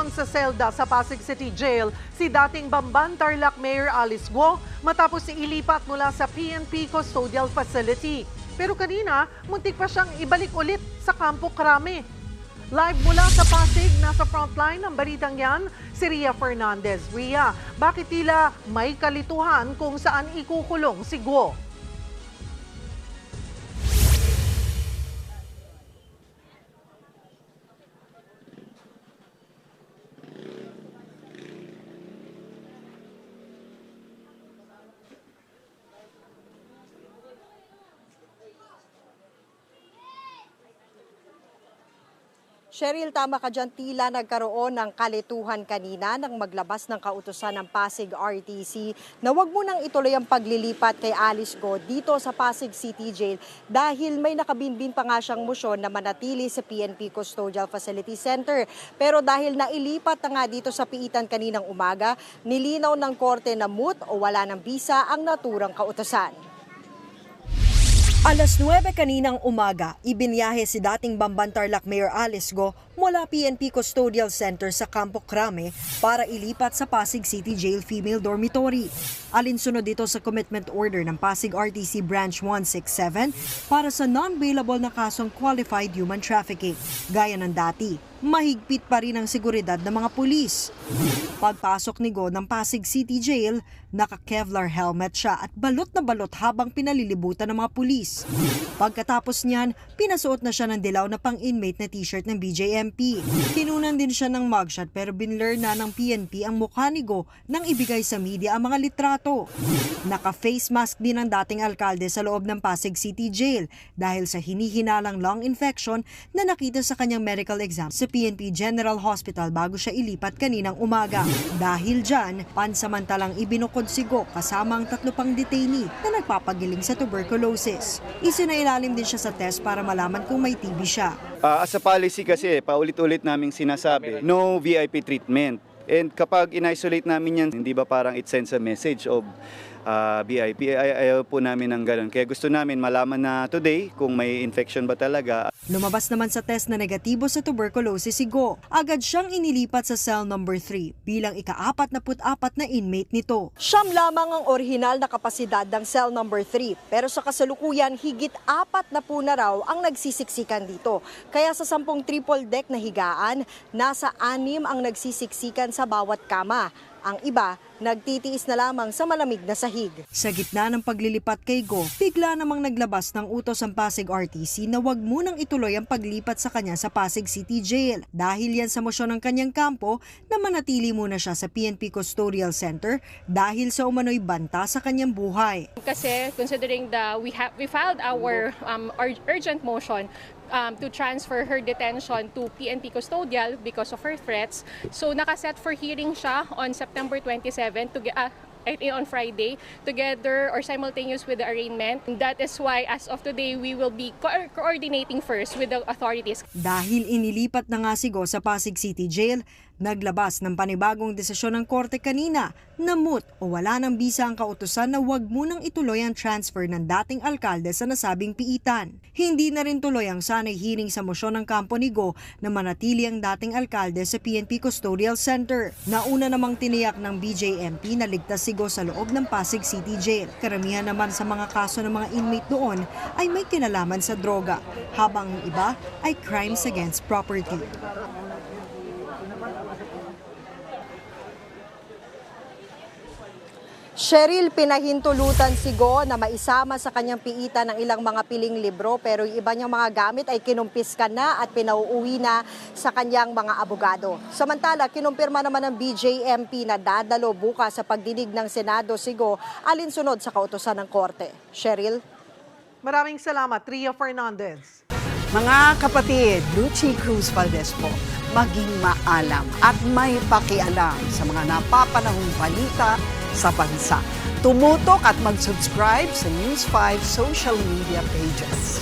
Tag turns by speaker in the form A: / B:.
A: Nakulong sa selda sa Pasig City Jail si dating Bamban Tarlac Mayor Alice Guo matapos ilipat mula sa PNP Custodial Facility. Pero kanina, muntik pa siyang ibalik ulit sa Campo Crame. Live mula sa Pasig, nasa frontline ng balitang yan, si Ria Fernandez. Ria, bakit tila may kalituhan kung saan ikukulong si Guo?
B: Cheryl, tama ka dyan, tila nagkaroon ng kalituhan kanina nang maglabas ng kautusan ng Pasig RTC na wag mo nang ituloy ang paglilipat kay Alice Guo dito sa Pasig City Jail dahil may nakabinbin pa nga siyang motion na manatili sa PNP Custodial Facility Center. Pero dahil nailipat na nga dito sa piitan kaninang umaga, nilinaw ng korte na moot o wala ng bisa ang naturang kautusan. Alas 9 kaninang umaga, ibinyahe si dating Bamban Tarlac Mayor Alice Guo mula PNP Custodial Center sa Campo Crame para ilipat sa Pasig City Jail Female Dormitory. Alinsunod dito sa commitment order ng Pasig RTC Branch 167 para sa non-bailable na kasong qualified human trafficking. Gaya ng dati, mahigpit pa rin ang seguridad ng mga pulis. Pagpasok ni Guo ng Pasig City Jail, naka-Kevlar helmet siya at balot na balot habang pinalilibutan ng mga pulis. Pagkatapos niyan, pinasuot na siya ng dilaw na pang-inmate na t-shirt ng BJMP. Kinunan din siya ng mugshot pero binlur na ng PNP ang mukha ni Guo nang ibigay sa media ang mga litrato. Naka-face mask din ang dating alkalde sa loob ng Pasig City Jail dahil sa hinihinalang lung infection na nakita sa kanyang medical exam sa PNP General Hospital bago siya ilipat kaninang umaga. Dahil dyan, pansamantalang ibinukod si Guo kasama ang 3 pang detainee na nagpapagiling sa tuberculosis. Isinailalim din siya sa test para malaman kung may TB siya.
C: As a policy kasi, paulit-ulit naming sinasabi, no VIP treatment. And kapag in-isolate namin yan, hindi ba parang it sends a message of VIP? Ayaw po namin ng ganun. Kaya gusto namin malaman na today kung may infection ba talaga.
B: Lumabas naman sa test na negatibo sa tuberculosis si Guo. Agad siyang inilipat sa cell number 3 bilang ika-44 na inmate nito. Siyam lamang ang orihinal na kapasidad ng cell number 3 pero sa kasalukuyan higit 4 na po na raw ang nagsisiksikan dito. Kaya sa 10 triple deck na higaan, nasa 6 ang nagsisiksikan sa bawat kama. Ang iba, nagtitiis na lamang sa malamig na sahig. Sa gitna ng paglilipat kay Guo, bigla namang naglabas ng utos ang Pasig RTC na wag munang ituloy ang paglipat sa kanya sa Pasig City Jail. Dahil yan sa mosyon ng kanyang kampo na manatili muna siya sa PNP Custodial Center dahil sa umano'y banta sa kanyang buhay.
D: Kasi considering we filed our urgent motion to transfer her detention to PNP Custodial because of her threats. So nakaset for hearing siya on September 27 on Friday together or simultaneous with the arraignment. That is why as of today we will be coordinating first with the authorities.
B: Dahil inilipat na nga si Guo sa Pasig City Jail, naglabas ng panibagong desisyon ng korte kanina na moot o wala ng bisa ang kautusan na wag munang ituloy ang transfer ng dating alkalde sa nasabing piitan. Hindi na rin tuloy ang sanay hearing sa mosyon ng kampo ni Guo na manatili ang dating alkalde sa PNP Custodial Center. Nauna namang tiniyak ng BJMP na ligtas si Guo sa loob ng Pasig City Jail. Karamihan naman sa mga kaso ng mga inmate doon ay may kinalaman sa droga, habang ang iba ay crimes against property. Cheryl, pinahintulutan si Guo na maisama sa kanyang piitan ng ilang mga piling libro pero yung iba niyang mga gamit ay kinumpiska na at pinauuwi na sa kanyang mga abogado. Samantala, kinumpirma naman ng BJMP na dadalo bukas sa pagdinig ng Senado si Guo alinsunod sa kautusan ng korte. Cheryl?
A: Maraming salamat, Ria Fernandez.
E: Mga kapatid, Lucy Cruz Valdez po, maging maalam at may pakialam sa mga napapanahong balita sa bansa. Tumutok at mag-subscribe sa News 5 social media pages.